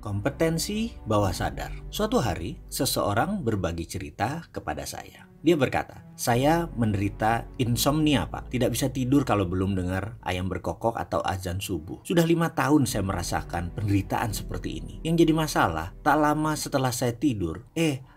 Kompetensi bawah sadar. Suatu hari, seseorang berbagi cerita kepada saya. Dia berkata, saya menderita insomnia, Pak. Tidak bisa tidur kalau belum dengar ayam berkokok atau azan subuh. Sudah 5 tahun saya merasakan penderitaan seperti ini. Yang jadi masalah, tak lama setelah saya tidur,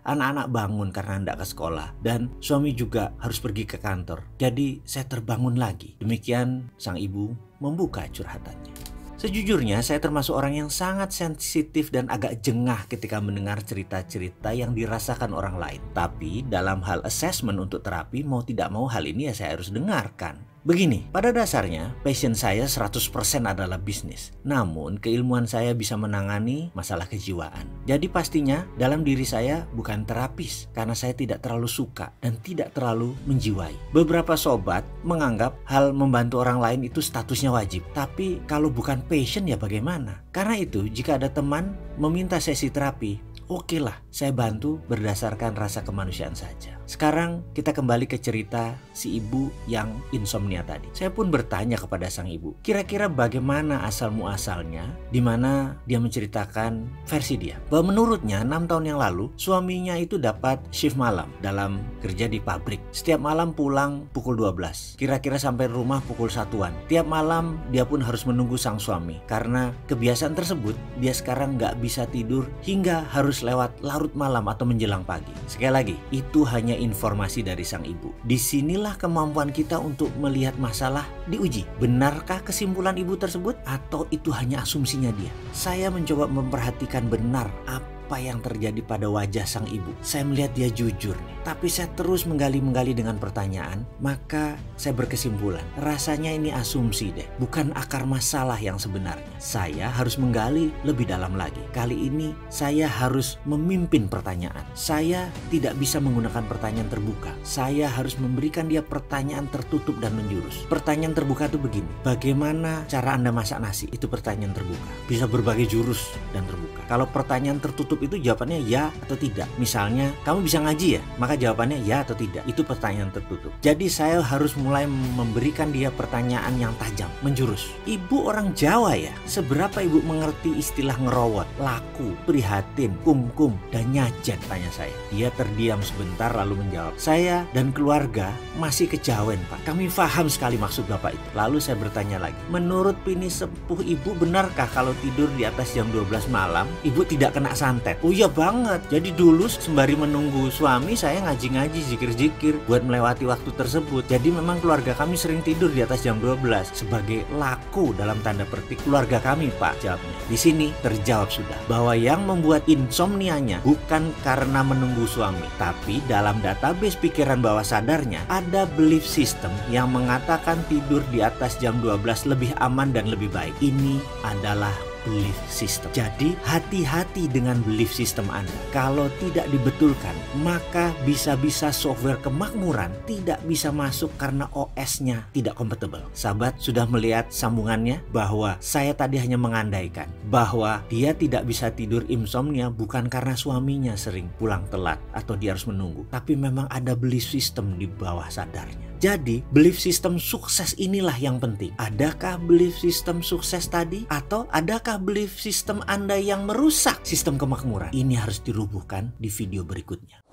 anak-anak bangun karena hendak ke sekolah. Dan suami juga harus pergi ke kantor. Jadi saya terbangun lagi. Demikian sang ibu membuka curhatannya. Sejujurnya saya termasuk orang yang sangat sensitif dan agak jengah ketika mendengar cerita-cerita yang dirasakan orang lain. Tapi dalam hal assessment untuk terapi, mau tidak mau hal ini ya saya harus dengarkan. Begini, pada dasarnya passion saya 100% adalah bisnis. Namun keilmuan saya bisa menangani masalah kejiwaan. Jadi pastinya dalam diri saya bukan terapis karena saya tidak terlalu suka dan tidak terlalu menjiwai. Beberapa sobat menganggap hal membantu orang lain itu statusnya wajib. Tapi kalau bukan passion ya bagaimana? Karena itu jika ada teman meminta sesi terapi, oke lah, saya bantu berdasarkan rasa kemanusiaan saja. Sekarang kita kembali ke cerita si ibu yang insomnia tadi. Saya pun bertanya kepada sang ibu, kira-kira bagaimana asal muasalnya, di mana dia menceritakan versi dia. Bahwa menurutnya 6 tahun yang lalu, suaminya itu dapat shift malam dalam kerja di pabrik. Setiap malam pulang pukul 12, kira-kira sampai rumah pukul 1-an. Tiap malam dia pun harus menunggu sang suami. Karena kebiasaan tersebut, dia sekarang nggak bisa tidur hingga harus lewat larut malam atau menjelang pagi. Sekali lagi, itu hanya informasi dari sang ibu. Disinilah kemampuan kita untuk melihat masalah diuji. Benarkah kesimpulan ibu tersebut atau itu hanya asumsinya dia? Saya mencoba memperhatikan benar apa yang terjadi pada wajah sang ibu. Saya melihat dia jujur nih. Tapi saya terus menggali-menggali dengan pertanyaan. Maka saya berkesimpulan, rasanya ini asumsi deh, bukan akar masalah yang sebenarnya. Saya harus menggali lebih dalam lagi. Kali ini saya harus memimpin pertanyaan. Saya tidak bisa menggunakan pertanyaan terbuka. Saya harus memberikan dia pertanyaan tertutup dan menjurus. Pertanyaan terbuka itu begini, bagaimana cara Anda masak nasi? Itu pertanyaan terbuka. Bisa berbagai jurus dan terbuka. Kalau pertanyaan tertutup itu jawabannya ya atau tidak. Misalnya, kamu bisa ngaji ya? Maka jawabannya ya atau tidak. Itu pertanyaan tertutup. Jadi saya harus mulai memberikan dia pertanyaan yang tajam, menjurus. Ibu orang Jawa ya? Seberapa ibu mengerti istilah ngerowot, laku, prihatin, kumkum, dan nyajet? Tanya saya. Dia terdiam sebentar lalu menjawab, saya dan keluarga masih kejawen, Pak. Kami paham sekali maksud Bapak itu. Lalu saya bertanya lagi, menurut Pini sepuh ibu, benarkah kalau tidur di atas jam 12 malam, ibu tidak kena santet? Oh iya banget. Jadi dulu sembari menunggu suami, saya ngaji-ngaji, zikir-zikir buat melewati waktu tersebut. Jadi memang keluarga kami sering tidur di atas jam 12 sebagai laku dalam tanda petik keluarga kami, Pak, jawabnya. Di sini terjawab sudah bahwa yang membuat insomnianya bukan karena menunggu suami, tapi dalam database pikiran bawah sadarnya ada belief system yang mengatakan tidur di atas jam 12 lebih aman dan lebih baik. Ini adalah belief system. Jadi hati-hati dengan belief system Anda. Kalau tidak dibetulkan, maka bisa-bisa software kemakmuran tidak bisa masuk karena OS-nya tidak compatible. Sahabat sudah melihat sambungannya bahwa saya tadi hanya mengandaikan bahwa dia tidak bisa tidur insomnia bukan karena suaminya sering pulang telat atau dia harus menunggu, tapi memang ada belief system di bawah sadarnya. Jadi belief system sukses inilah yang penting. Adakah belief system sukses tadi? Atau adakah belief system Anda yang merusak sistem kemakmuran? Ini harus dirubuhkan di video berikutnya.